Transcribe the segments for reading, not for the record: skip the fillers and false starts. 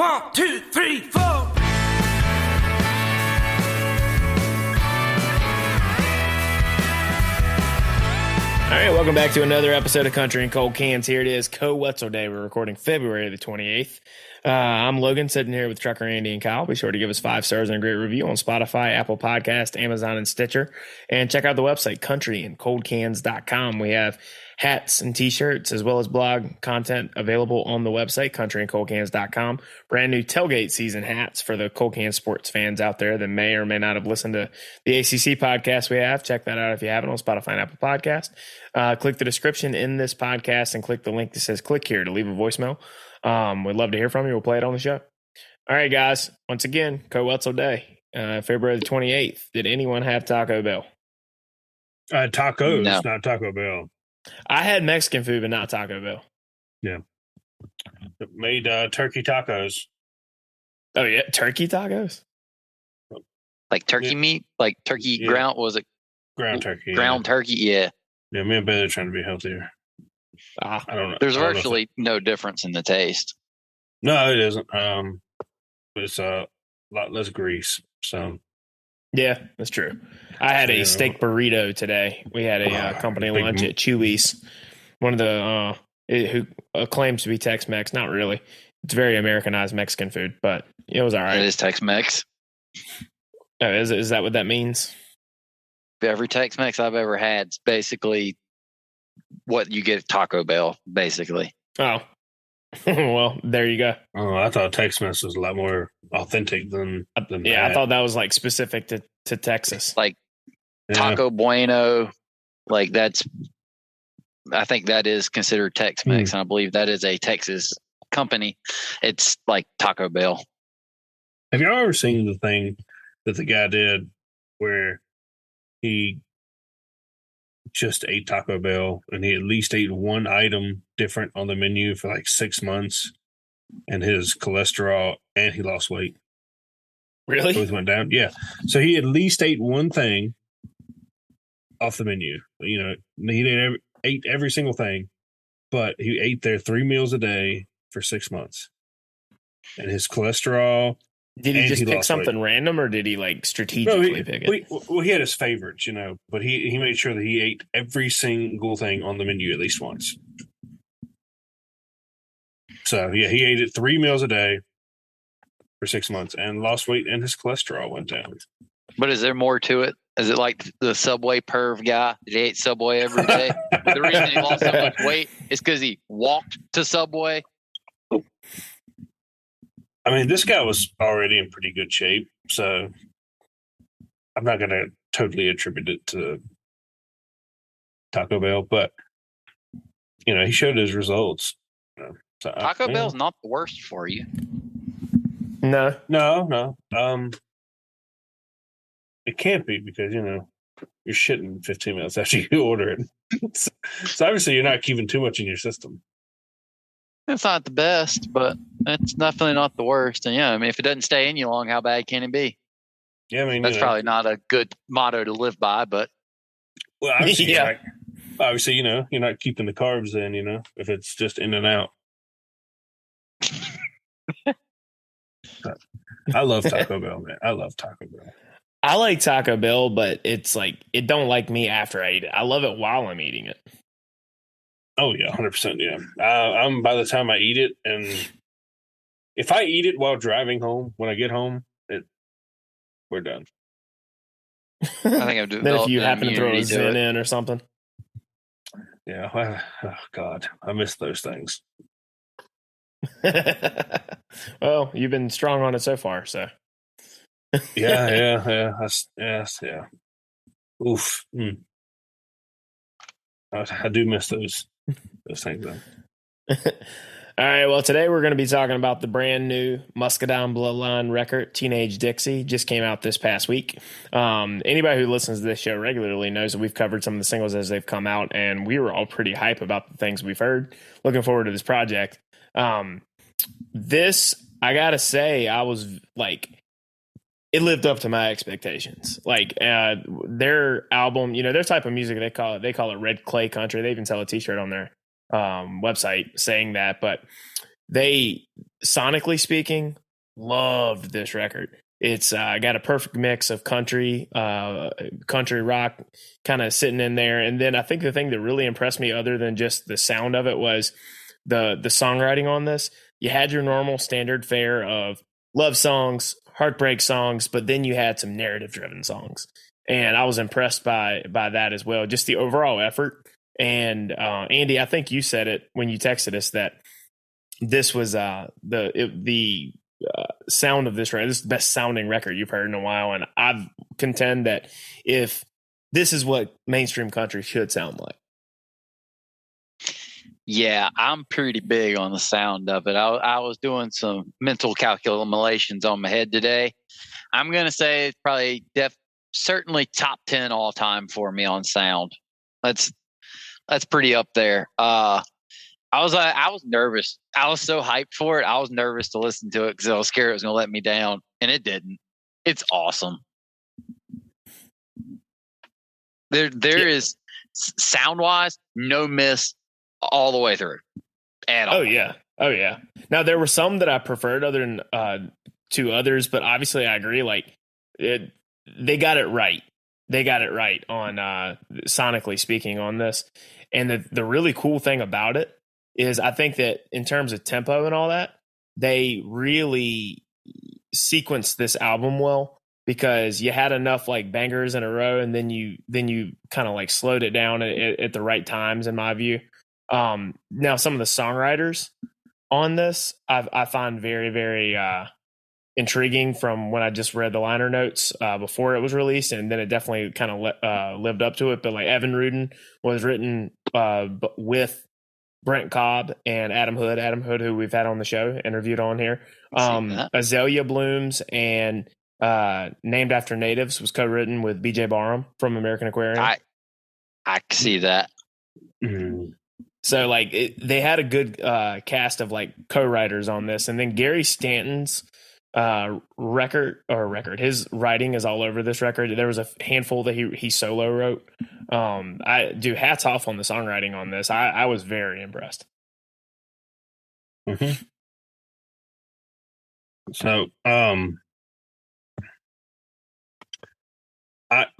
1, 2, 3, 4. All right, welcome back to another episode of Country and Cold Cans. Here it is, Co-Wetzel Day. We're recording February the 28th. I'm Logan, sitting here with Trucker Andy and Kyle. Be sure to give us 5 stars and a great review on Spotify, Apple Podcast, Amazon, and Stitcher. And check out the website, countryandcoldcans.com. We have hats and t-shirts as well as blog content available on the website, countryandcoldcans.com. Brand new tailgate season hats for the Cold Can sports fans out there that may or may not have listened to the ACC podcast we have. Check that out if you haven't on Spotify and Apple Podcast. Click the description in this podcast and click the link that says click here to leave a voicemail. We'd love to hear from you. We'll play it on the show. All right, guys. Once again, Co-Wetzel Day, February the 28th. Did anyone have Taco Bell? Tacos, No. not Taco Bell. I had Mexican food, but not Taco Bell. Yeah. It made turkey tacos. Oh, yeah. Turkey tacos? Like turkey meat? Like turkey ground? Was it Ground turkey. ground turkey? Yeah. Yeah, me and Ben are trying to be healthier. I don't know. There's I don't know virtually no difference in the taste. No, it isn't. But it's a lot less grease. So Yeah, that's true. I had a steak burrito today. We had a company lunch at Chewy's. One of the who claims to be Tex-Mex. Not really. It's very Americanized Mexican food, but it was all right. It is Tex-Mex. Oh, is that what that means? Every Tex-Mex I've ever had is basically what you get at Taco Bell, basically. Oh, well, there you go. Oh, I thought Tex-Mex was a lot more authentic than yeah, I thought that was like specific to Texas. Like Taco Bueno, like I think that is considered Tex-Mex, and I believe that is a Texas company. It's like Taco Bell. Have y'all ever seen the thing that the guy did where he just ate Taco Bell and he at least ate one item different on the menu for like 6 months, and his cholesterol and he lost weight? Really? Both went down. Yeah. So he at least ate one thing off the menu. You know, he ate every single thing, but he ate there 3 meals a day for 6 months. And his cholesterol. Did he just pick something random, or did he like strategically pick it? Well, he had his favorites, you know, but he made sure that he ate every single thing on the menu at least once. So yeah, he ate it 3 meals a day for 6 months and lost weight, and his cholesterol went down. But is there more to it? Is it like the Subway perv guy that ate Subway every day? The reason he lost so much weight is because he walked to Subway. I mean, this guy was already in pretty good shape, so I'm not going to totally attribute it to Taco Bell, but you know, he showed his results. So, Taco Bell's not the worst for you. No. It can't be, because you know you're shitting 15 minutes after you order it. So obviously you're not keeping too much in your system. It's not the best, but it's definitely not the worst. And yeah, I mean, if it doesn't stay in you long, how bad can it be? Yeah, I mean, that's probably not a good motto to live by, but well, obviously, obviously, you know, you're not keeping the carbs in, you know, if it's just in and out. I love Taco Bell, man. I love Taco Bell. I like Taco Bell, but it's like it don't like me after I eat it. I love it while I'm eating it. Oh yeah, 100%. Yeah, I'm by the time I eat it, and if I eat it while driving home, when I get home, we're done. I think I'm doing. Then if you happen to throw a Zen in or something. Yeah. Well, oh God, I miss those things. Well, you've been strong on it so far, so. Yeah. Oof. I do miss those things, though. All right, well, today we're going to be talking about the brand new Muscadine Bloodline record, Teenage Dixie. Just came out this past week. Anybody who listens to this show regularly knows that we've covered some of the singles as they've come out, and we were all pretty hype about the things we've heard. Looking forward to this project. This, I got to say, I was like, it lived up to my expectations. Like their album, you know, their type of music, they call it red clay country. They even sell a t-shirt on their website saying that, but they, sonically speaking, loved this record. It's got a perfect mix of country rock kind of sitting in there. And then I think the thing that really impressed me, other than just the sound of it, was the songwriting on this. You had your normal standard fare of love songs, heartbreak songs, but then you had some narrative driven songs. And I was impressed by that as well. Just the overall effort. And Andy, I think you said it when you texted us that this was the sound of this record. This is the best sounding record you've heard in a while. And I contend that if this is what mainstream country should sound like. Yeah, I'm pretty big on the sound of it. I was doing some mental calculations on my head today. I'm going to say it's probably certainly top 10 all time for me on sound. That's pretty up there. I was nervous. I was so hyped for it. I was nervous to listen to it because I was scared it was going to let me down, and it didn't. It's awesome. There is, sound wise, no miss all the way through at all. Oh yeah. Now there were some that I preferred other than to others, but obviously I agree. Like they got it right. They got it right on sonically speaking on this. And the really cool thing about it is I think that in terms of tempo and all that, they really sequenced this album well, because you had enough like bangers in a row, and then you kind of like slowed it down at the right times, in my view. Now some of the songwriters on this I find very, very intriguing from when I just read the liner notes before it was released, and then it definitely kind of lived up to it. But like Evan Rudin was written with Brent Cobb and Adam Hood, who we've had on the show, interviewed on here. Azalea Blooms and Named After Natives was co-written with BJ Barham from American Aquarium. I can see that. Mm-hmm. So like they had a good cast of like co-writers on this, and then Gary Stanton's record, his writing is all over this record. There was a handful that he solo wrote. I do hats off on the songwriting on this. I was very impressed. Mm-hmm. So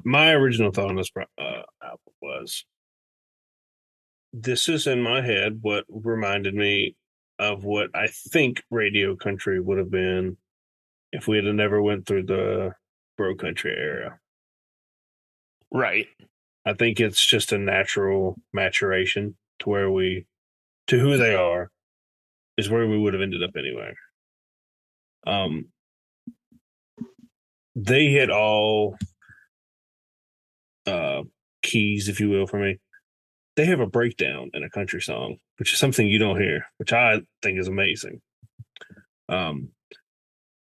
my original thought on this album was, this is in my head what reminded me of what I think radio country would have been if we had never went through the bro country era. Right. I think it's just a natural maturation to who they are is where we would have ended up anyway. They hit all keys, if you will, for me. They have a breakdown in a country song, which is something you don't hear, which I think is amazing.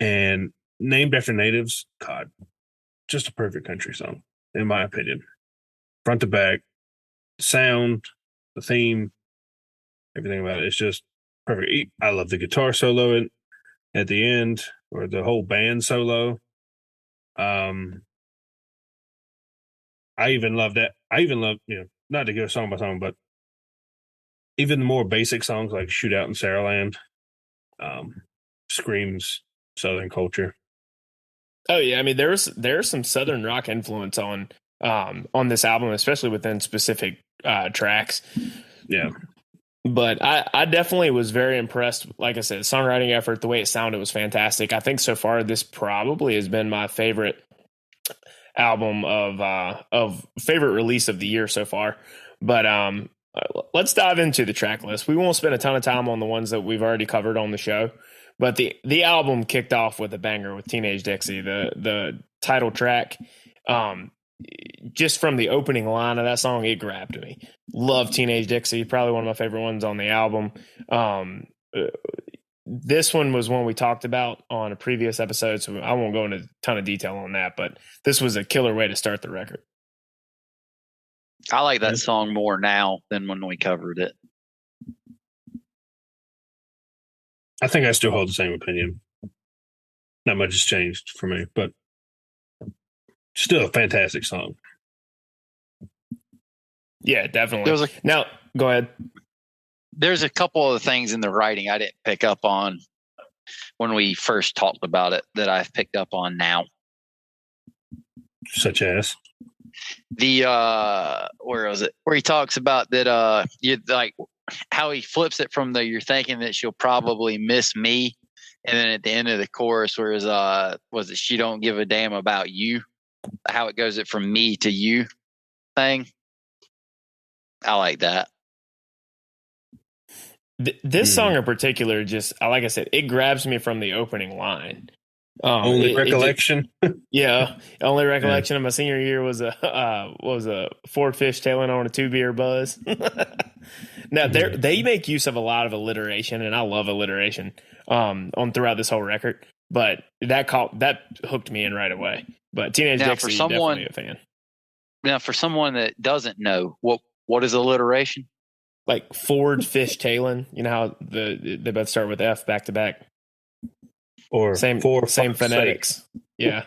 And Named After Natives, God, just a perfect country song, in my opinion. Front to back, sound, the theme, everything about it. It's just perfect. I love the guitar solo at the end, or the whole band solo. I even love that. I even love, not to go song by song, but even more basic songs like Shootout in Saraland screams Southern culture. Oh yeah, I mean there's some Southern rock influence on this album, especially within specific tracks. Yeah. But I definitely was very impressed. Like I said, songwriting effort, the way it sounded was fantastic. I think so far this probably has been my favorite album of favorite release of the year so far. But let's dive into the track list. We won't spend a ton of time on the ones that we've already covered on the show, but the album kicked off with a banger with Teenage Dixie, the title track. Just from the opening line of that song, it grabbed me. Love Teenage Dixie, probably one of my favorite ones on the album. This one was one we talked about on a previous episode, so I won't go into a ton of detail on that, but this was a killer way to start the record. I like that song more now than when we covered it. I think I still hold the same opinion. Not much has changed for me, but still a fantastic song. Yeah, definitely. Now, go ahead. there's a couple of things in the writing I didn't pick up on when we first talked about it that I've picked up on now. Such as The where was it? Where he talks about that you like how he flips it from the you're thinking that she'll probably miss me, and then at the end of the chorus, whereas was it she don't give a damn about you? How it goes it from me to you thing. I like that. This song in particular, just like I said, it grabs me from the opening line. only recollection. Only recollection of my senior year was a Ford fishtailing on a 2-beer buzz. Now they make use of a lot of alliteration, and I love alliteration on throughout this whole record. But that hooked me in right away. But Teenage Dixie, definitely a fan. Now, for someone that doesn't know, what is alliteration? Like Ford fishtailing, you know how they both start with F back to back. Or same phonetics. Sake. Yeah.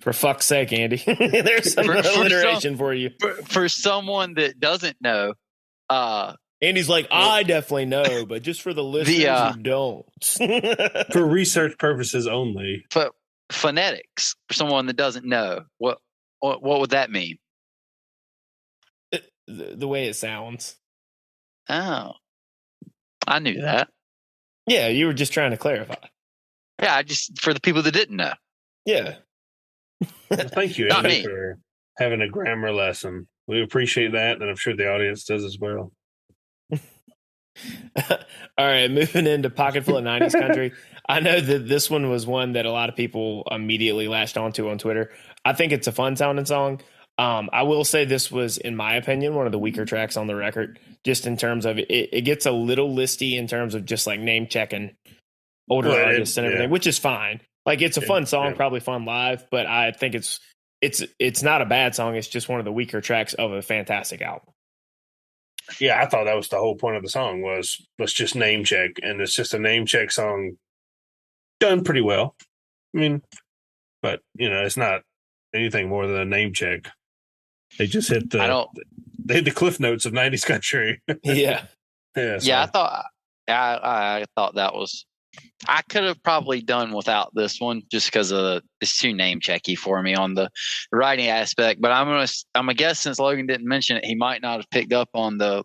For fuck's sake, Andy. There's some alliteration for you. For someone that doesn't know, Andy's like, I definitely know, but just for the listeners who don't. For research purposes only. Phonetics, for someone that doesn't know, what would that mean? The way it sounds. Oh, I knew that. Yeah, you were just trying to clarify. Yeah, for the people that didn't know. Yeah. Well, thank you, Andy, for having a grammar lesson. We appreciate that, and I'm sure the audience does as well. All right, moving into Pocket Full of 90s Country. I know that this one was one that a lot of people immediately lashed onto on Twitter. I think it's a fun sounding song. I will say this was, in my opinion, one of the weaker tracks on the record, just in terms of it gets a little listy in terms of just like name checking older artists and everything, which is fine. Like it's a fun song, probably fun live, but I think it's not a bad song. It's just one of the weaker tracks of a fantastic album. Yeah, I thought that was the whole point of the song was let's just name check, and it's just a name check song done pretty well. I mean, but it's not anything more than a name check. They just hit the cliff notes of 90s country. Yeah. Yeah, I thought that was. I could have probably done without this one just because it's too name checky for me on the writing aspect. But I'm gonna guess since Logan didn't mention it, he might not have picked up on the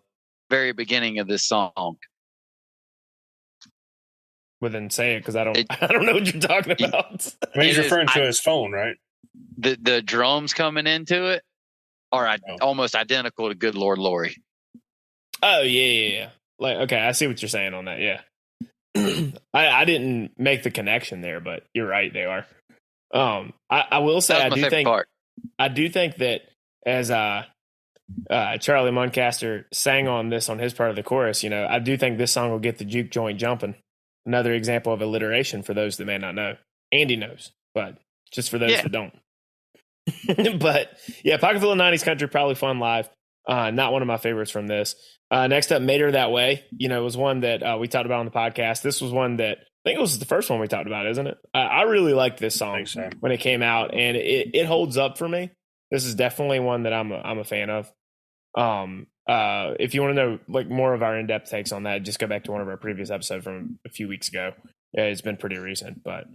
very beginning of this song. Well, then say it because I don't know what you're talking about. I mean, he's referring to his phone, right? The drums coming into it are almost identical to Good Lord Lori. Oh yeah. Like okay, I see what you're saying on that. Yeah. I didn't make the connection there, but you're right, they are. I will say I do think that as Charlie Muncaster sang on this on his part of the chorus, I do think this song will get the juke joint jumping. Another example of alliteration for those that may not know. Andy knows, but just for those that don't. But yeah, Pocket Full of 90s Country, probably fun live. Not one of my favorites from this. Next up, Made Her That Way. It was one that we talked about on the podcast. This was one that I think it was the first one we talked about, isn't it? I really liked this song when it came out, and it holds up for me. This is definitely one that I'm a fan of. If you want to know like more of our in-depth takes on that, just go back to one of our previous episodes from a few weeks ago. It's been pretty recent, but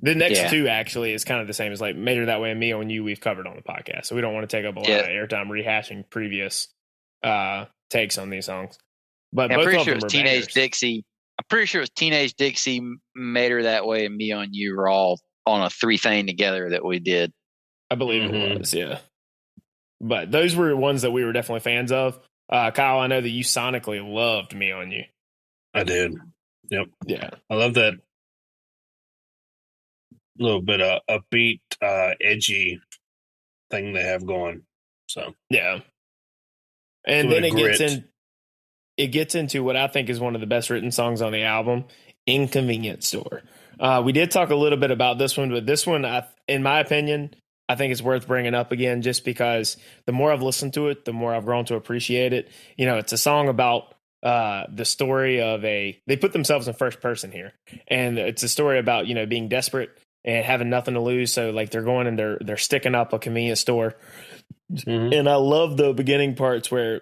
the next two actually is kind of the same as like Made Her That Way and Me on You we've covered on the podcast. So we don't want to take up a lot of airtime rehashing previous takes on these songs. But I'm both pretty of sure them it was are Teenage bangers. Dixie. I'm pretty sure it was Teenage Dixie, Made Her That Way, and Me on You were all on a 3-thing together that we did. I believe it was, yeah. But those were ones that we were definitely fans of. Kyle, I know that you sonically loved Me on You. I did. Yep. Yeah. I love that little bit of upbeat, edgy thing they have going. So yeah. And then it gets into what I think is one of the best written songs on the album, Inconvenience Store. We did talk a little bit about this one, but this one, in my opinion, I think it's worth bringing up again just because the more I've listened to it, the more I've grown to appreciate it. It's a song about the story of they put themselves in first person here. And it's a story about, being desperate and having nothing to lose. So like they're going and they're sticking up a convenience store. Mm-hmm. And I love the beginning parts where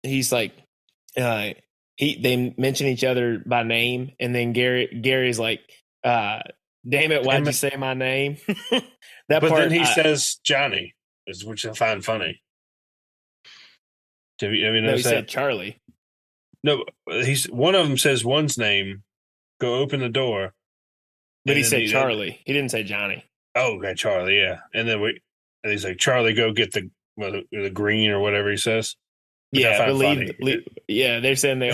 he's like, they mention each other by name, and then Gary's like, "Damn it, why'd you say my name?" That but part, then he says Johnny, which I find funny. Have you no, he noticed that? said Charlie. No, one of them says one's name. Go open the door. But he said Charlie. He didn't say Johnny. Oh, okay, Charlie. Yeah, and he's like, Charlie, go get the green or whatever he says. Yeah, yeah, they're saying they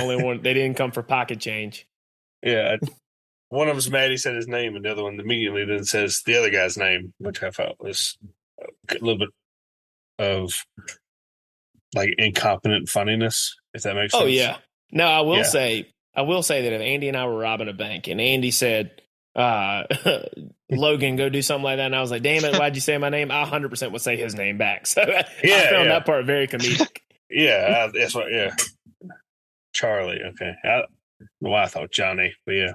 didn't come for pocket change. Yeah, one of them's mad he said his name, and the other one immediately then says the other guy's name, which I felt was a little bit of like incompetent funniness, if that makes sense. Oh yeah. No, I will say that if Andy and I were robbing a bank and Andy said, Logan, go do something like that, and I was like, damn it, why'd you say my name? I 100% would say his name back. So I found that part very comedic. Yeah, that's what. Yeah, Charlie. Okay, I thought Johnny, but yeah.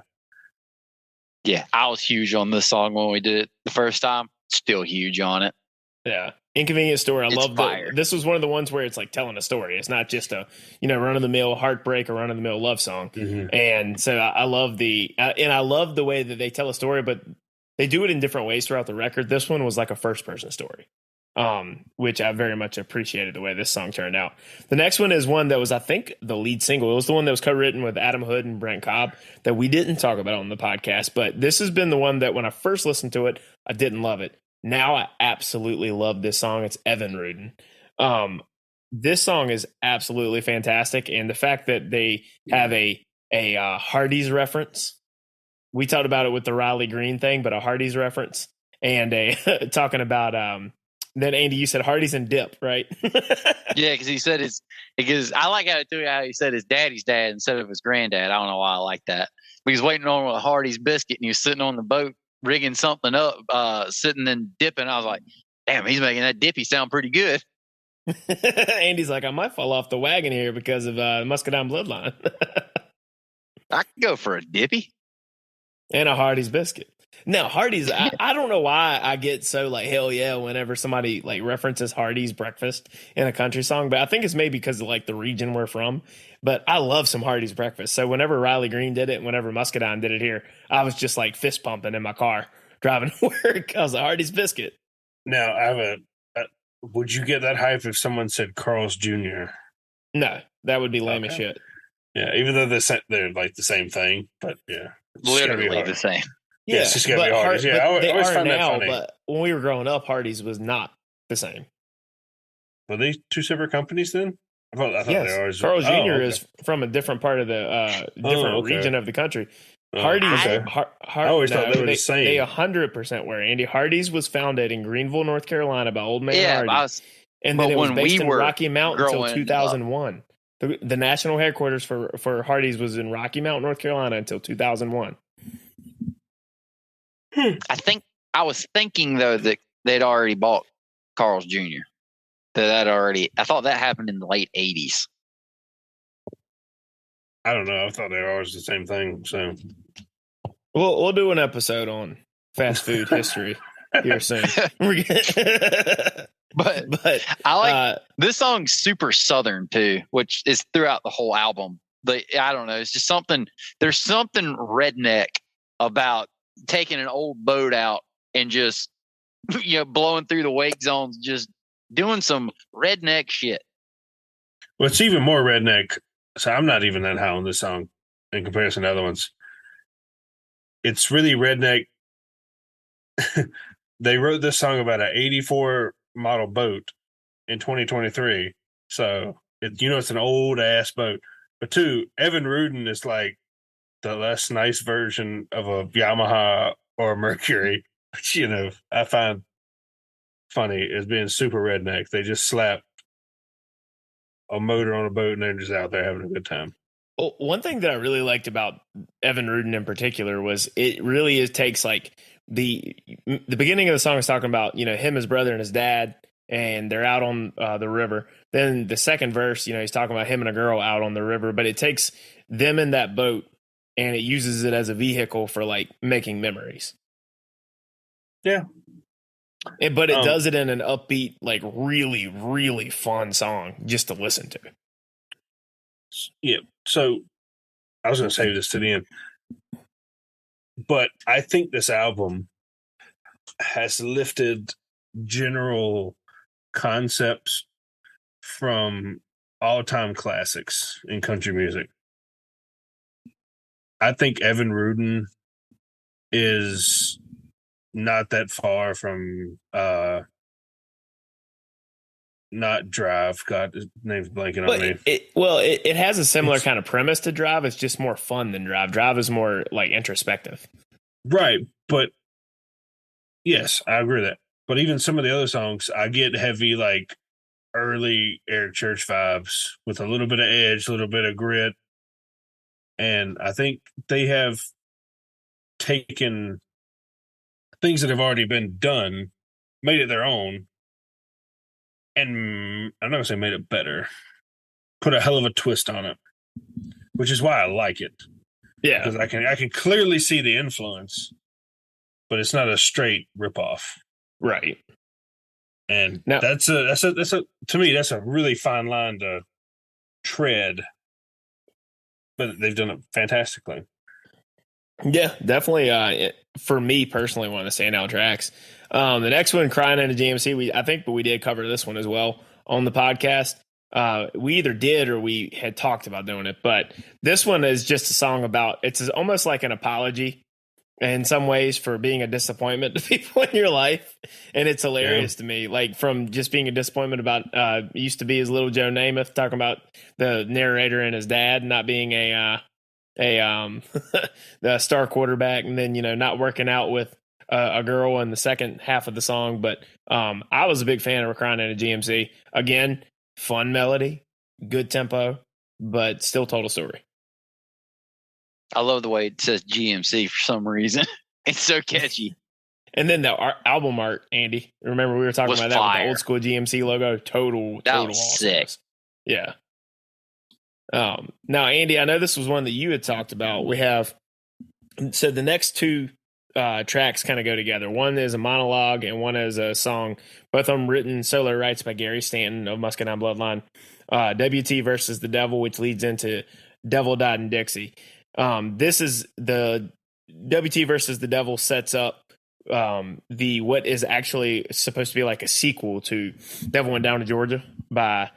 Yeah, I was huge on this song when we did it the first time. Still huge on it. Yeah. Inconvenient Story. I love fire. This was one of the ones where it's like telling a story. It's not just a, run of the mill heartbreak or run of the mill love song. Mm-hmm. And so I love I love the way that they tell a story, but they do it in different ways throughout the record. This one was like a first person story, which I very much appreciated the way this song turned out. The next one is one that was, I think, the lead single. It was the one that was co-written with Adam Hood and Brent Cobb that we didn't talk about on the podcast, but this has been the one that when I first listened to it, I didn't love it. Now I absolutely love this song. It's Evan Rudin. This song is absolutely fantastic, and the fact that they have a Hardy's reference. We talked about it with the Riley Green thing, but a Hardy's reference and talking about then Andy, you said Hardy's and dip, right? Yeah, because he said because I like how he said his daddy's dad instead of his granddad. I don't know why I like that. But he's waiting on a Hardy's biscuit, and he was sitting on the boat rigging something up, sitting and dipping. I was like, damn, he's making that dippy sound pretty good. Andy's like, I might fall off the wagon here because of Muscadine Bloodline. I could go for a dippy. And a Hardy's biscuit. Now, Hardy's, I don't know why I get so like, hell yeah, whenever somebody like references Hardy's breakfast in a country song, but I think it's maybe because of like the region we're from. But I love some Hardy's breakfast. So whenever Riley Green did it, whenever Muscadine did it here, I was just like fist pumping in my car driving to work. I was like, Hardy's biscuit. Now, I have would you get that hype if someone said Carl's Jr.? No, that would be lame as shit. Yeah, even though they're like the same thing, but yeah. Literally the same. Yeah, it's just gonna be Hardy's. Yeah, I always find that funny. But when we were growing up, Hardy's was not the same. Were they two separate companies then? I thought yes. they were. Carl's Jr. is from a different part of the region of the country. Hardy's, I always thought they were the same. They 100% were. Andy, Hardy's was founded in Greenville, North Carolina by Old Man Hardy. And then it was based in Rocky Mount until 2001. The national headquarters for Hardy's was in Rocky Mount, North Carolina until 2001. I was thinking though that they'd already bought Carl's Jr. I thought that happened in the late 80s. I don't know. I thought they were always the same thing. So we'll do an episode on fast food history here soon. But I like this song's super Southern too, which is throughout the whole album. But I don't know. It's just something. There's something redneck about taking an old boat out and just blowing through the wake zones, just doing some redneck shit. Well, it's even more redneck. So I'm not even that high on this song in comparison to other ones. It's really redneck. They wrote this song about an 84 model boat in 2023. So it's an old ass boat. But two, Evan Rudin is like the less nice version of a Yamaha or a Mercury, which I find funny as being super redneck. They just slap a motor on a boat and they're just out there having a good time. Well, one thing that I really liked about Evan Rudin in particular was it really takes like the beginning of the song is talking about him, his brother, and his dad, and they're out on the river. Then the second verse, he's talking about him and a girl out on the river, but it takes them in that boat and it uses it as a vehicle for like making memories. Yeah. But it does it in an upbeat, like really, really fun song just to listen to. Yeah. So I was going to save this to the end, but I think this album has lifted general concepts from all-time classics in country music. I think Evan Rudin is not that far from not Drive. God, his name's blanking on me. It has a similar kind of premise to Drive. It's just more fun than Drive. Drive is more like introspective. Right, but yes, I agree with that. But even some of the other songs, I get heavy, like early Eric Church vibes with a little bit of edge, a little bit of grit. And I think they have taken things that have already been done, made it their own, and I'm not going to say made it better, put a hell of a twist on it, which is why I like it. Yeah. Because I can clearly see the influence, but it's not a straight ripoff. Right. And that's a to me, that's a really fine line to tread. But they've done it fantastically. Yeah, definitely. For me personally, one of the standout tracks. The next one, "Crying in a GMC," we did cover this one as well on the podcast. We either did or we had talked about doing it, but this one is just a song about. It's almost like an apology in some ways for being a disappointment to people in your life, and it's hilarious to me. Like from just being a disappointment about used to be as little Joe Namath, talking about the narrator and his dad not being the star quarterback, and then not working out with a girl in the second half of the song. But I was a big fan of "Crying in a GMC." Again, fun melody, good tempo, but still told a story. I love the way it says GMC for some reason. It's so catchy. And then the album art, Andy. Remember we were talking about that with the old school GMC logo. Total sick. Yeah. Now, Andy, I know this was one that you had talked about. So the next two tracks kind of go together. One is a monologue and one is a song. Both of them written solo rights by Gary Stanton of Muscadine Bloodline. WT versus the Devil, which leads into Devil Died in Dixie. This is the WT versus the Devil sets up what is actually supposed to be like a sequel to Devil Went Down to Georgia by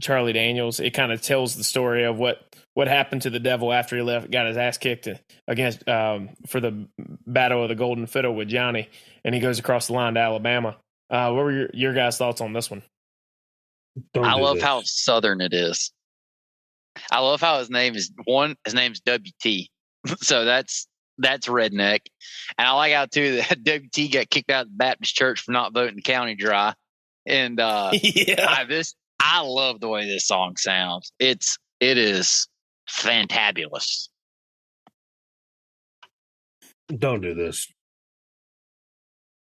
Charlie Daniels. It kind of tells the story of what happened to the Devil after he got his ass kicked against for the Battle of the Golden Fiddle with Johnny, and he goes across the line to Alabama. What were your guys' thoughts on this one? I love how southern it is. I love how his name's WT. So that's redneck. And I like how too that WT got kicked out of the Baptist church for not voting the county dry. And I love the way this song sounds. It is fantabulous. Don't do this.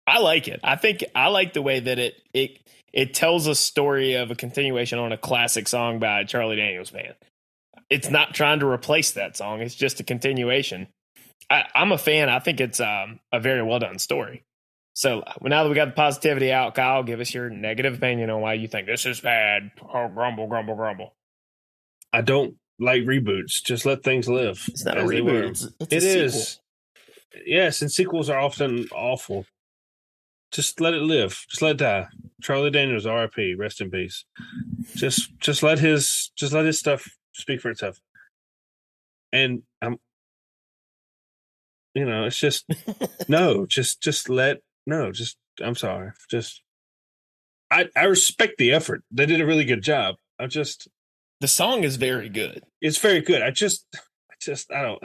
I like it. I think I like the way that it tells a story of a continuation on a classic song by Charlie Daniels Band. It's not trying to replace that song. It's just a continuation. I'm a fan. I think it's a very well done story. So now that we got the positivity out, Kyle, give us your negative opinion on why you think this is bad. Oh, grumble, grumble, grumble. I don't like reboots. Just let things live. It's not a reboot. It's a sequel. Yes, and sequels are often awful. Just let it live. Just let it die. Charlie Daniels, R.I.P. Rest in peace. Just let his stuff speak for itself. And I'm it's just I'm sorry. I respect the effort. They did a really good job. The song is very good. It's very good. I don't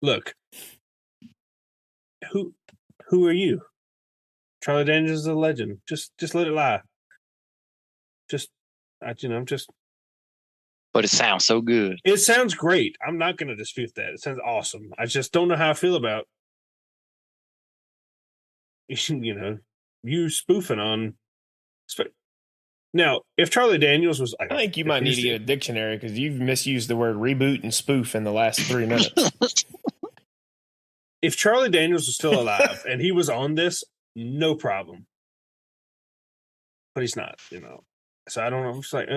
look. Who are you? Charlie Daniels is a legend. Just let it lie. But it sounds so good. It sounds great. I'm not going to dispute that. It sounds awesome. I just don't know how I feel about you spoofing on. Now, if Charlie Daniels was, I think you might need to get a dictionary because you've misused the word reboot and spoof in the last 3 minutes. If Charlie Daniels was still alive and he was on this, no problem. But he's not, So I don't know. I'm just like,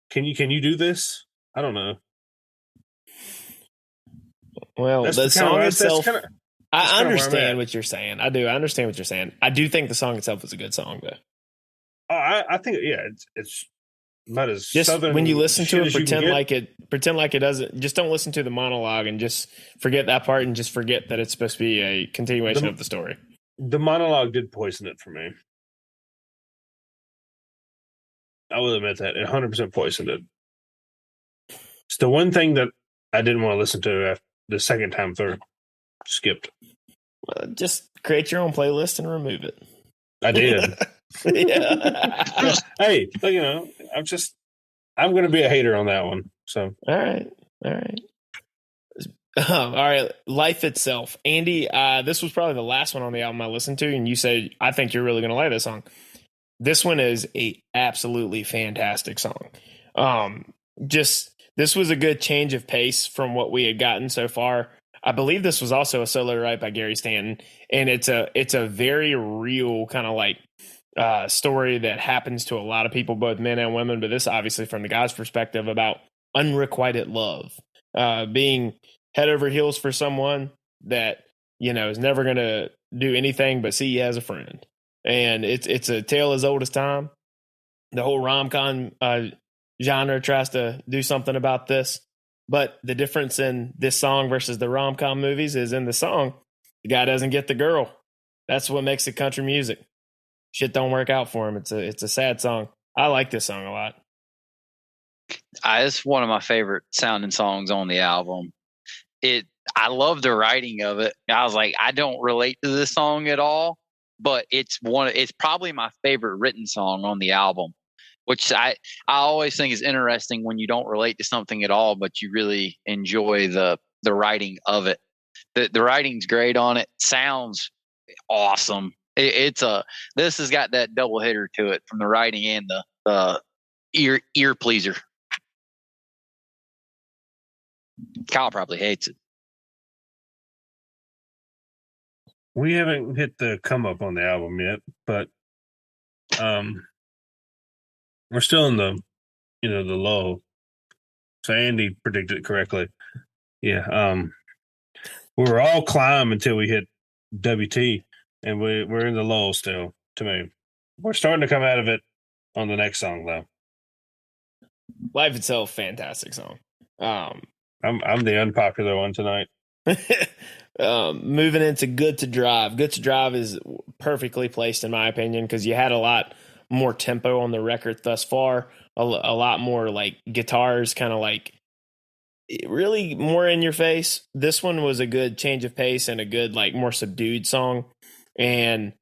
can you do this? I don't know. Well, That's the song itself, I understand what what you're saying. I do. I understand what you're saying. I do think the song itself is a good song, though. Oh, I think it's about as Just southern when you listen to shit it, as you can pretend like it doesn't. Just don't listen to the monologue and just forget that part and just forget that it's supposed to be a continuation of the story. The monologue did poison it for me. I will admit that it 100% poisoned it. It's the one thing that I didn't want to listen to after the second time through. Skipped. Just create your own playlist and remove it. I did. Yeah. Hey, I'm going to be a hater on that one. So all right. All right. Life Itself. Andy, this was probably the last one on the album I listened to, and you said, I think you're really going to like this song. This one is a absolutely fantastic song. This was a good change of pace from what we had gotten so far. I believe this was also a solo write by Gary Stanton, and it's a very real kind of like story that happens to a lot of people, both men and women. But this obviously from the guy's perspective about unrequited love, being head over heels for someone that is never going to do anything but see you as a friend. And it's a tale as old as time. The whole rom-com genre tries to do something about this. But the difference in this song versus the rom-com movies is in the song, the guy doesn't get the girl. That's what makes it country music. Shit don't work out for him. It's a sad song. I like this song a lot. It's one of my favorite sounding songs on the album. I love the writing of it. I was like, I don't relate to this song at all, but it's probably my favorite written song on the album, which I always think is interesting when you don't relate to something at all, but you really enjoy the writing of it. The writing's great on it. Sounds awesome. This has got that double hitter to it from the writing and the ear pleaser. Kyle probably hates it. we haven't hit the come up on the album yet, but we're still in the the low. So Andy predicted it correctly. Yeah. We were all climb until we hit WT, and we're in the lull still. To me, we're starting to come out of it on the next song though. Life Itself, fantastic song. I'm the unpopular one tonight. Moving into Good to Drive. Good to Drive is perfectly placed in my opinion because you had a lot more tempo on the record thus far. A lot more like guitars, kind of like really more in your face. This one was a good change of pace and a good like more subdued song. And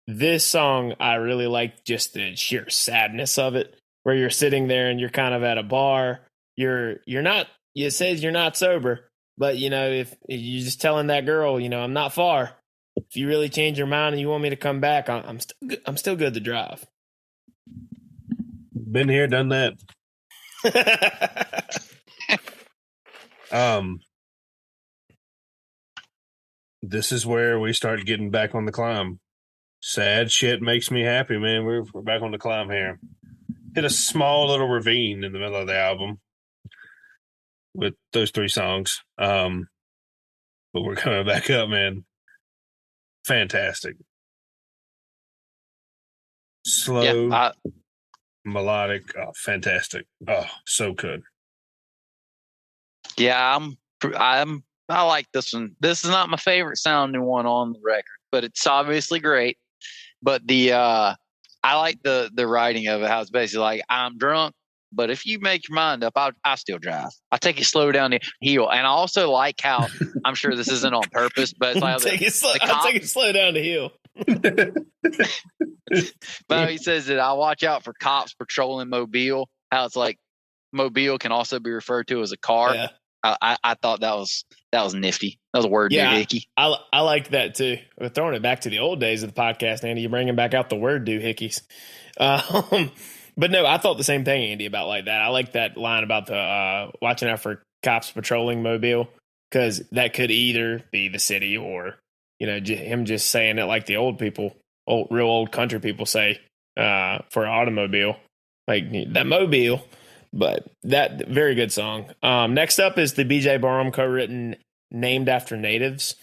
this song, I really like just the sheer sadness of it, where you're sitting there and you're kind of at a bar. You're not. It says you're not sober, but if you're just telling that girl, I'm not far. If you really change your mind and you want me to come back, I'm still good to drive. Been here, done that. This is where we start getting back on the climb. Sad shit makes me happy, man. We're back on the climb here. Hit a small little ravine in the middle of the album with those three songs. But we're coming back up, man. Fantastic. Slow, melodic, fantastic. Oh, so good. Yeah, I like this one. This is not my favorite sounding one on the record, but it's obviously great. But I like the writing of it, how it's basically like, I'm drunk, but if you make your mind up, I'll still drive. I'll take it slow down the hill. And I also like how, I'm sure this isn't on purpose, but it's like I'll take it slow down the hill. But he says that I watch out for cops patrolling Mobile. How it's like Mobile can also be referred to as a car. Yeah. I thought that was nifty. That was a word doohickey. I like that too. We're throwing it back to the old days of the podcast, Andy. You're bringing back out the word doohickeys. But no, I thought the same thing, Andy, about like that. I like that line about the watching out for cops patrolling Mobile, because that could either be the city or him just saying it like the old real old country people say for an automobile, like that mobile. But that very good song. Next up is the BJ Barham co-written "Named After Natives."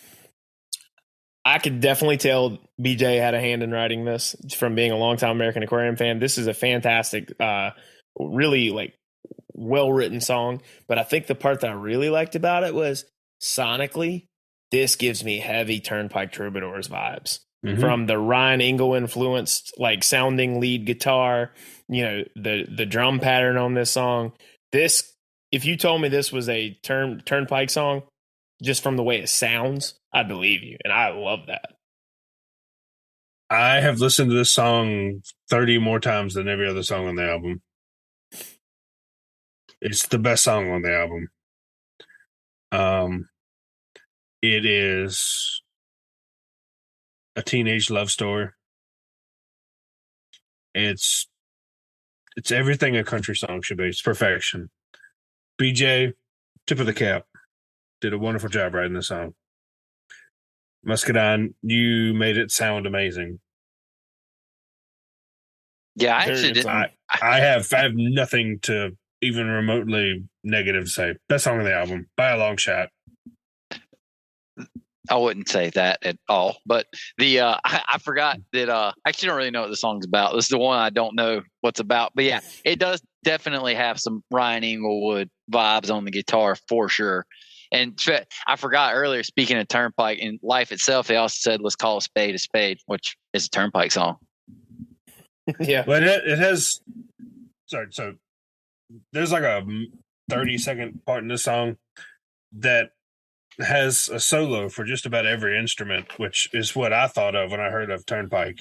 I could definitely tell BJ had a hand in writing this from being a longtime American Aquarium fan. This is a fantastic, really like well-written song. But I think the part that I really liked about it was sonically, this gives me heavy Turnpike Troubadours vibes. From the Ryan Engel influenced like sounding lead guitar, the drum pattern on this song. This, if you told me this was a Turnpike song, just from the way it sounds, I believe you, and I love that. I have listened to this song 30 more times than every other song on the album. It's the best song on the album. It is a teenage love story. It's everything a country song should be. It's perfection. BJ, tip of the cap, did a wonderful job writing the song. Muscadine, you made it sound amazing. Yeah, I actually didn't. I have nothing to even remotely negative to say. Best song on the album by a long shot. I wouldn't say that at all. But I forgot that I actually don't really know what the song's about. This is the one I don't know what's about. But yeah, it does definitely have some Ryan Englewood vibes on the guitar for sure. And I forgot earlier, speaking of Turnpike, in Life Itself, they also said, let's call a spade, which is a Turnpike song. Yeah. But it has, sorry, so there's like a 30-second part in the song that has a solo for just about every instrument, which is what I thought of when I heard of Turnpike.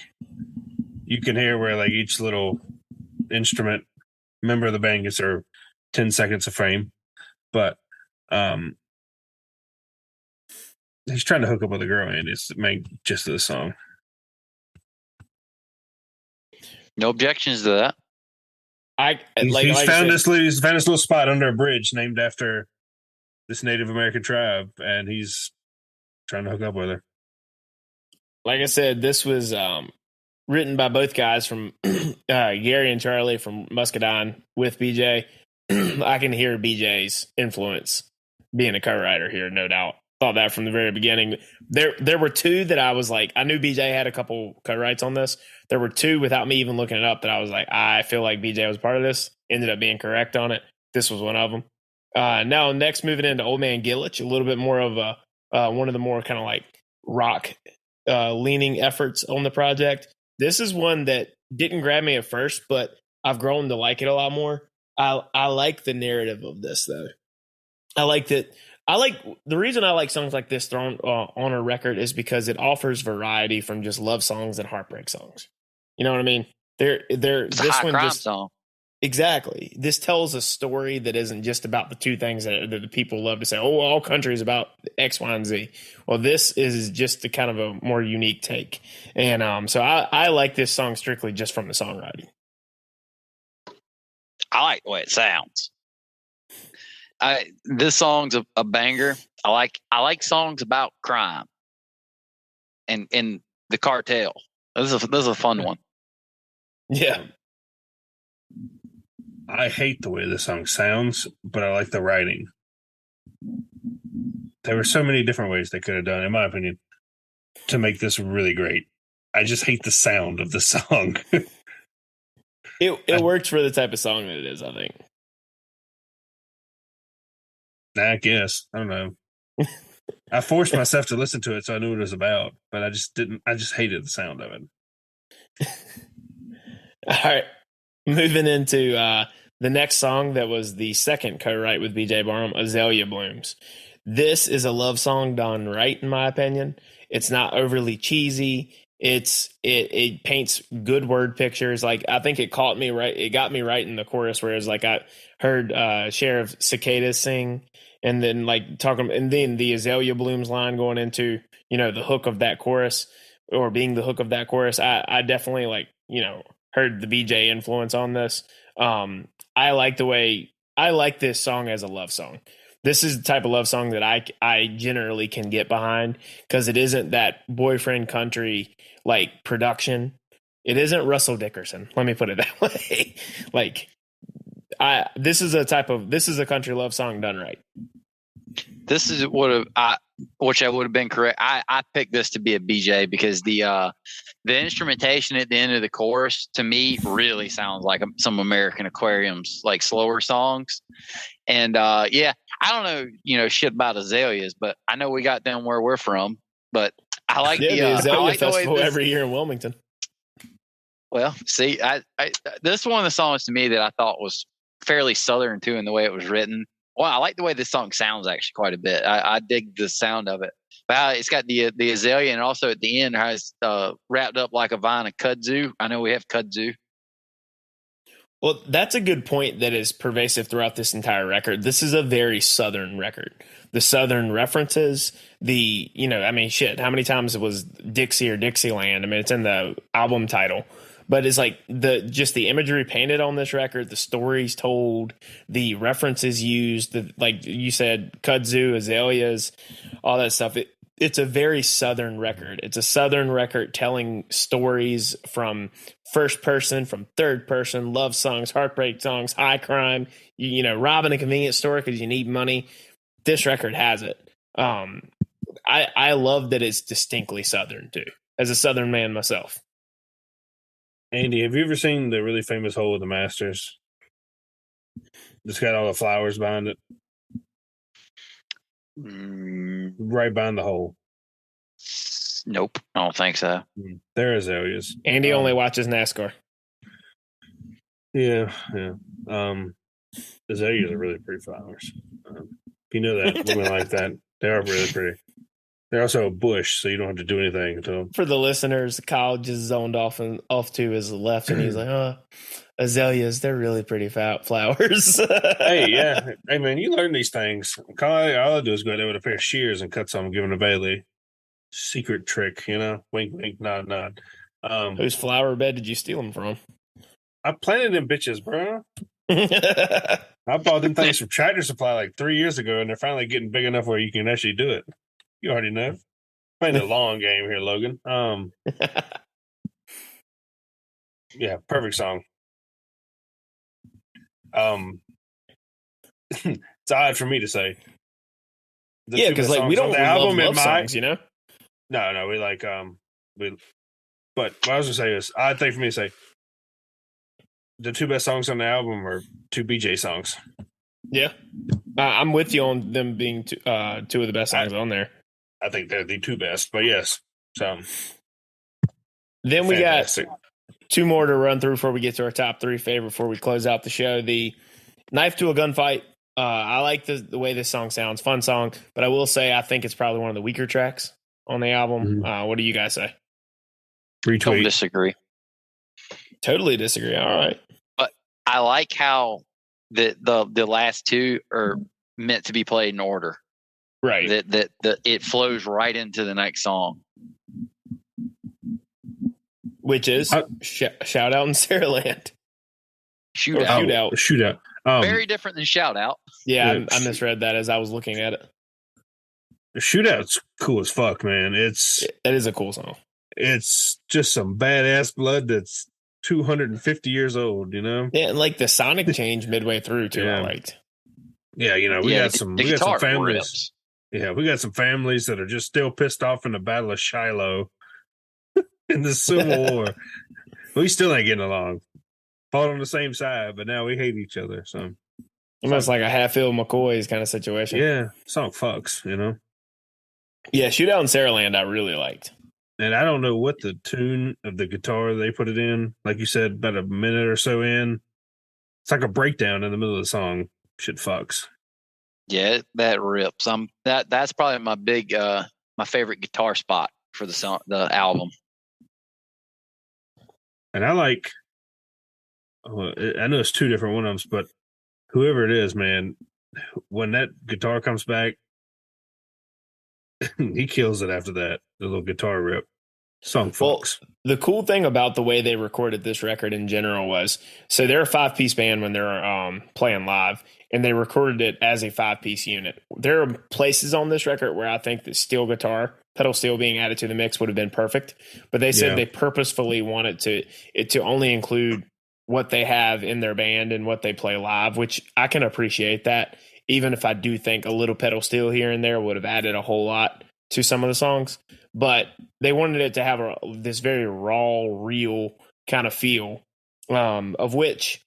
You can hear where like each little instrument member of the band gets their 10 seconds of fame. But he's trying to hook up with a girl, and it's the main gist of the song. No objections to that. He's found this little spot under a bridge named after this Native American tribe, and he's trying to hook up with her. Like I said, this was written by both guys from Gary and Charlie from Muscadine with BJ. I can hear BJ's influence being a co-writer here, no doubt. Thought that from the very beginning. There were two that I was like, I knew BJ had a couple co-writes on this. There were two without me even looking it up that I was like, I feel like BJ was part of this. Ended up being correct on it. This was one of them. Now, next, moving into Old Man Gillich, a little bit more of one of the more kind of like rock leaning efforts on the project. This is one that didn't grab me at first, but I've grown to like it a lot more. I like the narrative of this, though. I like that. The reason I like songs like this thrown on a record is because it offers variety from just love songs and heartbreak songs. You know what I mean? It's this a high one crime just song. Exactly. This tells a story that isn't just about the two things that the people love to say, oh, all country is about X, Y, and Z. Well, this is just a kind of a more unique take. And so I like this song strictly just from the songwriting. I like the way it sounds. This song's a banger. I like songs about crime and the cartel. This is a fun one. Yeah. I hate the way the song sounds, but I like the writing. There were so many different ways they could have done, in my opinion, to make this really great. I just hate the sound of the song. It works for the type of song that it is, I think. I guess. I don't know. I forced myself to listen to it so I knew what it was about, but I just didn't. I just hated the sound of it. All right. Moving into the next song that was the second co-write with BJ Barham, Azalea Blooms. This is a love song done right, in my opinion. It's not overly cheesy. It paints good word pictures. Like, I think it caught me right. It got me right in the chorus, whereas like I heard Sheriff Cicadas sing, and then like talking, and then the Azalea Blooms line going into, the hook of that chorus, or being the hook of that chorus. I definitely heard the BJ influence on this. I like this song as a love song. this is the type of love song that I generally can get behind because it isn't that boyfriend country like production. It isn't Russell Dickerson. Let me put it that way. Like this is a country love song done right. This is which I would have been correct. I picked this to be a BJ because the instrumentation at the end of the chorus to me really sounds like some American Aquariums, like slower songs. And yeah, I don't know, shit about azaleas, but I know we got them where we're from. But I like the Azalea I like Festival every year in Wilmington. Well, see, this is one of the songs to me that I thought was fairly Southern too in the way it was written. Well, I like the way this song sounds actually quite a bit. I dig the sound of it. But it's got the azalea, and also at the end has wrapped up like a vine of kudzu. I know we have kudzu. Well, that's a good point that is pervasive throughout this entire record. This is a very Southern record. The Southern references, shit, how many times it was Dixie or Dixieland? I mean, it's in the album title. But it's like the imagery painted on this record, the stories told, the references used, like you said, kudzu, azaleas, all that stuff. It's a very Southern record. It's a Southern record telling stories from first person, from third person, love songs, heartbreak songs, high crime, robbing a convenience store because you need money. This record has it. I love that it's distinctly Southern too, as a Southern man myself. Andy, have you ever seen the really famous hole of the Masters? It's got all the flowers behind it. Right behind the hole. Nope, I don't think so. They're azaleas. Andy only watches NASCAR. Yeah. Azaleas are really pretty flowers. If you know that, women like that, they are really pretty. They're also a bush, so you don't have to do anything to them. For the listeners, Kyle just zoned off to his left, and he's like, "Oh, azaleas, they're really pretty flowers." Hey, yeah. Hey, man, you learn these things. All I do is go there with a pair of shears and cut some and give them to Bailey. Secret trick, wink, wink, nod, nod. Whose flower bed did you steal them from? I planted them bitches, bro. I bought them things from Tractor Supply like 3 years ago, and they're finally getting big enough where you can actually do it. You already know. Playing the long game here, Logan. Yeah, perfect song. It's odd for me to say. Yeah, because like we don't love songs, No, we like But what I was gonna say is, odd thing for me to say. The two best songs on the album are two BJ songs. Yeah, I'm with you on them being two of the best songs on there. I think they're the two best, but yes. So then we got two more to run through before we get to our top three favorite before we close out the show. The Knife to a Gunfight. I like the way this song sounds. Fun song, but I will say I think it's probably one of the weaker tracks on the album. Mm-hmm. What do you guys say? Retweet. Don't disagree. Totally disagree. All right. But I like how the last two are meant to be played in order. Right. That it flows right into the next song. Which is Shout Out in Saraland. Shootout. Very different than Shout Out. Yeah, I misread that as I was looking at it. The Shootout's cool as fuck, man. That is a cool song. It's just some badass blood that's 250 years old, Yeah, and like the sonic change midway through too. Yeah. I liked. Yeah, we got some families. Rips. Yeah, we got some families that are just still pissed off in the Battle of Shiloh in the Civil War. We still ain't getting along. Fought on the same side, but now we hate each other. So almost like a Hatfield McCoy's kind of situation. Yeah, song fucks, Yeah, Shootout in Saraland I really liked. And I don't know what the tune of the guitar they put it in. Like you said, about a minute or so in. It's like a breakdown in the middle of the song. Shit fucks. Yeah, that rips. That's probably my big my favorite guitar spot for the album. And I like I know it's two different ones, but whoever it is, man, when that guitar comes back, he kills it after that. The little guitar rip. Song Fox. Well, the cool thing about the way they recorded this record in general was, so they're a 5-piece band when they're playing live, and they recorded it as a 5-piece unit. There are places on this record where I think the steel guitar, pedal steel being added to the mix would have been perfect, but they said they purposefully wanted it to only include what they have in their band and what they play live, which I can appreciate that, even if I do think a little pedal steel here and there would have added a whole lot to some of the songs. But they wanted it to have this very raw, real kind of feel, of which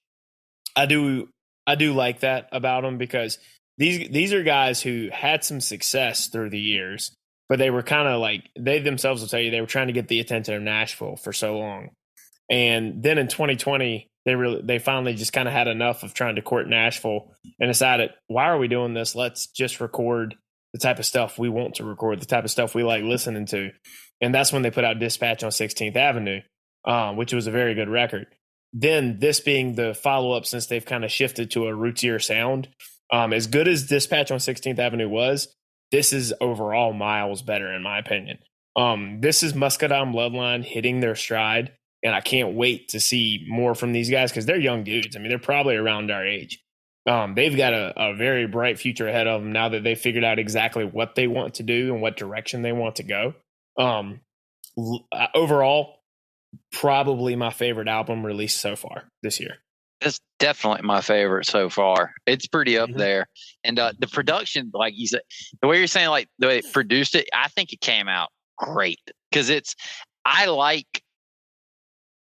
I do like that about them, because these are guys who had some success through the years, but they were kind of like, they themselves will tell you they were trying to get the attention of Nashville for so long. And then in 2020, they finally just kind of had enough of trying to court Nashville and decided, why are we doing this? Let's just record the type of stuff we want to record, the type of stuff we like listening to. And that's when they put out Dispatch on 16th Avenue, which was a very good record. Then this being the follow-up, since they've kind of shifted to a rootsier sound, as good as Dispatch on 16th Avenue was, this is overall miles better in my opinion. This is Muscadine Bloodline hitting their stride, and I can't wait to see more from these guys because they're young dudes. I mean, they're probably around our age. They've got a very bright future ahead of them now that they've figured out exactly what they want to do and what direction they want to go. Overall, probably my favorite album released so far this year. It's definitely my favorite so far. It's pretty up there. And the production, like you said, the way you're saying, like the way it produced it, I think it came out great because I like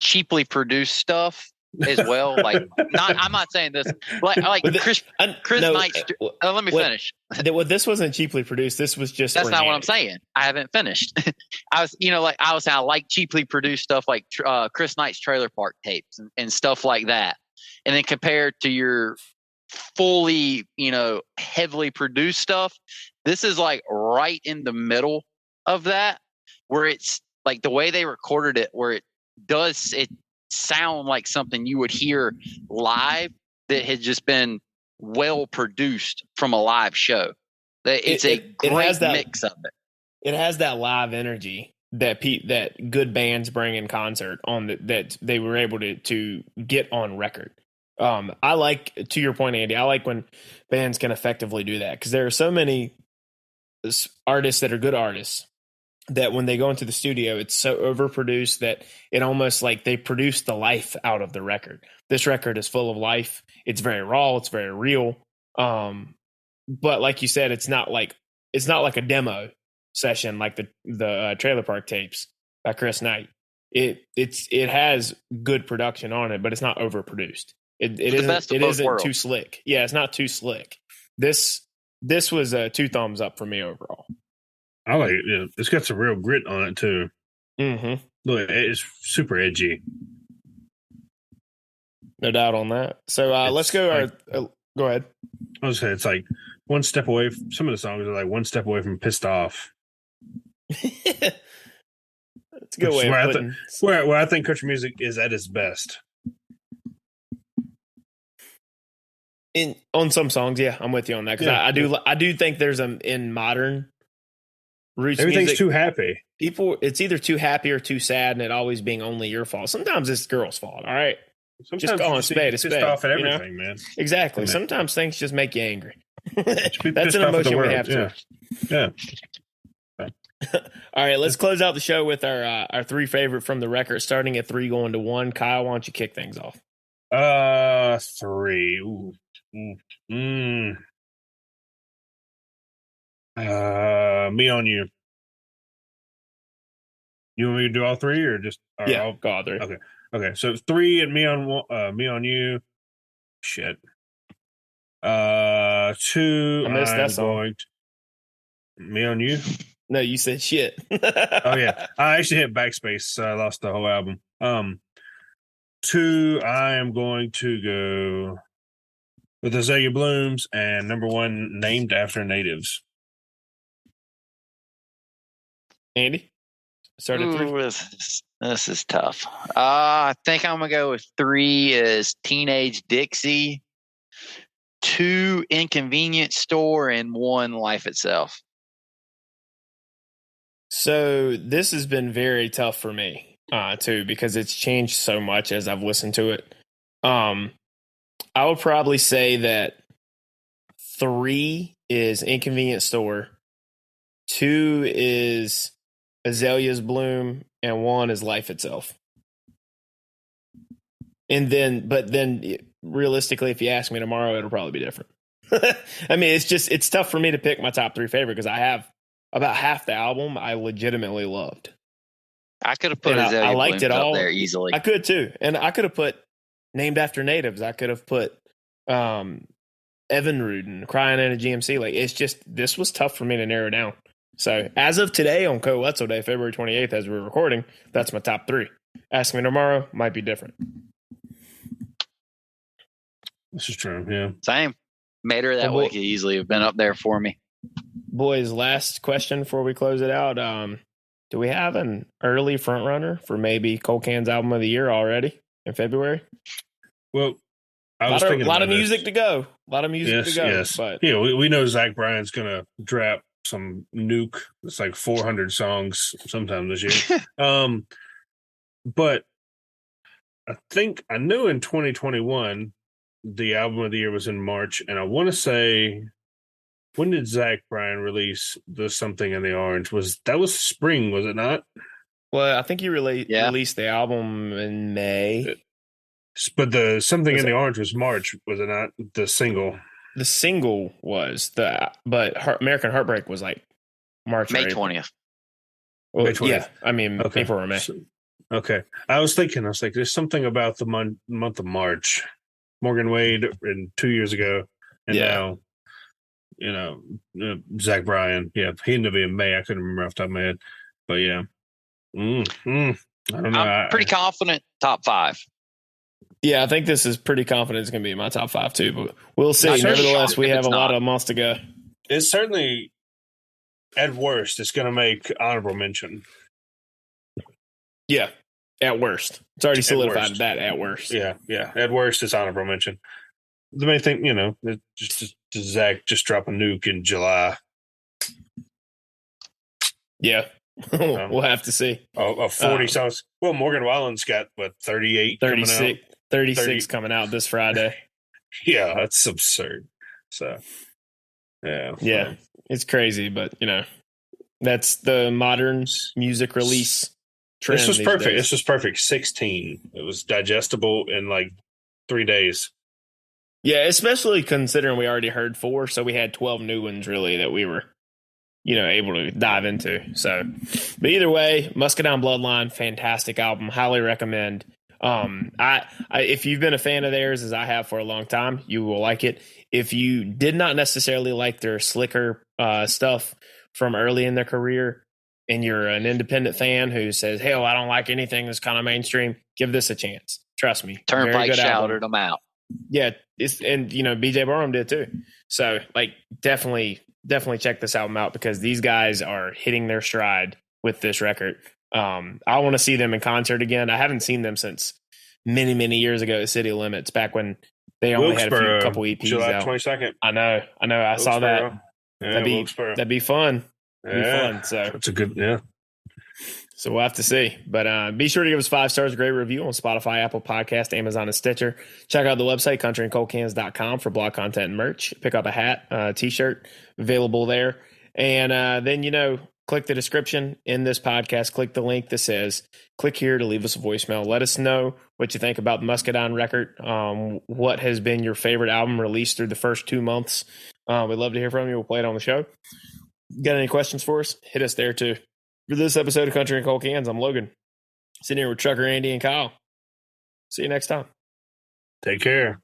cheaply produced stuff as well. Like, I'm not saying this. Like Chris Knight's. Let me finish. This wasn't cheaply produced. This was just. That's organic. not what I'm saying. I haven't finished. I like cheaply produced stuff like Chris Knight's Trailer Park tapes and stuff like that. And then compared to your fully, heavily produced stuff, this is like right in the middle of that, where it's like the way they recorded it, where it sound like something you would hear live that had just been well produced from a live show. It's a great mix of it. It has that live energy that good bands bring in concert that they were able to get on record. I like, to your point, Andy, I like when bands can effectively do that, because there are so many artists that are good artists that when they go into the studio, it's so overproduced that it almost like they produce the life out of the record. This record is full of life. It's very raw. It's very real. But like you said, it's not like a demo session like the Trailer Park tapes by Chris Knight. It has good production on it, but it's not overproduced. It isn't too slick. Yeah, it's not too slick. This was a 2 thumbs up for me overall. I like it. Yeah. It's got some real grit on it too. Mm-hmm. Look, it's super edgy. No doubt on that. So let's go. Go ahead. I was saying it's like one step away. Some of the songs are like one step away from pissed off. That's a good way of putting. Where I think country music is at its best. On some songs, yeah, I'm with you on that, because I do think there's in modern roots everything's music, too happy. It's either too happy or too sad, and it always being only your fault. Sometimes it's the girl's fault. All right, Sometimes just call a spade a spade. Pissed off at everything, man. Exactly. Yeah. Sometimes things just make you angry. That's an emotion we have to. Yeah. All right, let's close out the show with our 3 favorite from the record, starting at 3, going to 1. Kyle, why don't you kick things off? 3. Ooh. Me on You. You want me to do all 3 or just? Yeah, go all 3. Okay. So 3 and Me on You. Shit. 2. I missed that song. Me on You. No, you said shit. Oh yeah, I actually hit backspace, so I lost the whole album. 2, I am going to go with Azalea Blooms, and number 1, Named After Natives. Andy, start at 3. This is tough. I think I'm gonna go with 3 is Teenage Dixie, 2 Inconvenience Store, and 1 Life Itself. So this has been very tough for me too, because it's changed so much as I've listened to it. I would probably say that 3 is Inconvenient Store, 2 is Azalea's Bloom, and 1 is Life Itself. And then realistically, if you ask me tomorrow, it'll probably be different. I mean, it's tough for me to pick my top 3 favorite because I have about half the album I legitimately loved. I could have put And I liked it all up there easily. I could too. And I could have put Named After Natives. I could have put Evan Rudin, Crying in a GMC. Like, it's just, this was tough for me to narrow down. So as of today on Co Wetzel Day, February 28th, as we're recording, that's my top 3. Ask me tomorrow, might be different. This is true. Yeah. Same. Made her that way could easily have been up there for me. Boys, last question before we close it out. Do we have an early front runner for maybe Cold Can's album of the year already in February? Well, I was thinking a lot of music to go. A lot of music to go. Yes. But yeah, we know Zach Bryan's gonna drop some nuke. It's like 400 songs sometime this year. But I knew in 2021 the album of the year was in March, and I want to say, when did Zach Bryan release the Something in the Orange? Was spring, was it not? Well, I think he released the album in May. But the Something in the Orange was March, was it not? The single. The single was but American Heartbreak was like March, May 20th. Well, May 20th. Yeah, I mean, Okay. April or May. Okay, I was like, there's something about the month of March. Morgan Wade in 2 years ago, and now, Zach Bryan. Yeah, he ended up being May. I couldn't remember off the top of my head, but yeah. I don't know. I'm pretty confident top 5. Yeah, I think this is pretty confident it's going to be in my top 5 too, but we'll see. Not Nevertheless, we if have it's a lot not. of months to go. It's certainly, at worst, it's going to make honorable mention. Yeah, at worst. It's already solidified worst. that at worst. Yeah. At worst, it's honorable mention. The main thing, just Zach just drop a nuke in July. Yeah. We'll have to see. 40 songs. Well, Morgan Wallen's got, 38 36, 36 30. coming out this Friday. Yeah, that's absurd. So, yeah. Yeah, it's crazy, but, that's the modern music release trend. This was these perfect. days. This was perfect. 16. It was digestible in like 3 days. Yeah, especially considering we already heard 4, so we had 12 new ones really that we were, able to dive into. So, but either way, Muscadine Bloodline, fantastic album, highly recommend. I if you've been a fan of theirs, as I have for a long time, you will like it. If you did not necessarily like their slicker stuff from early in their career, and you're an independent fan who says, "Hell, I don't like anything that's kind of mainstream," give this a chance. Trust me. Turnpike shouted them out. Yeah, BJ Barnum did too. So definitely check this album out because these guys are hitting their stride with this record. I want to see them in concert again. I haven't seen them since many years ago at City Limits, back when they only had a couple EPs July out. 22nd. I know. I saw that. Yeah, that'd be fun. So it's a good, So we'll have to see. But be sure to give us 5 stars, a great review on Spotify, Apple Podcast, Amazon, and Stitcher. Check out the website, countryandcoldcans.com, for blog content and merch. Pick up a hat, T-shirt, available there. And then, click the description in this podcast. Click the link that says, click here to leave us a voicemail. Let us know what you think about the Muscadine record. What has been your favorite album released through the first 2 months? We'd love to hear from you. We'll play it on the show. Got any questions for us? Hit us there too. For this episode of Country and Cold Cans, I'm Logan. Sitting here with Trucker Andy and Kyle. See you next time. Take care.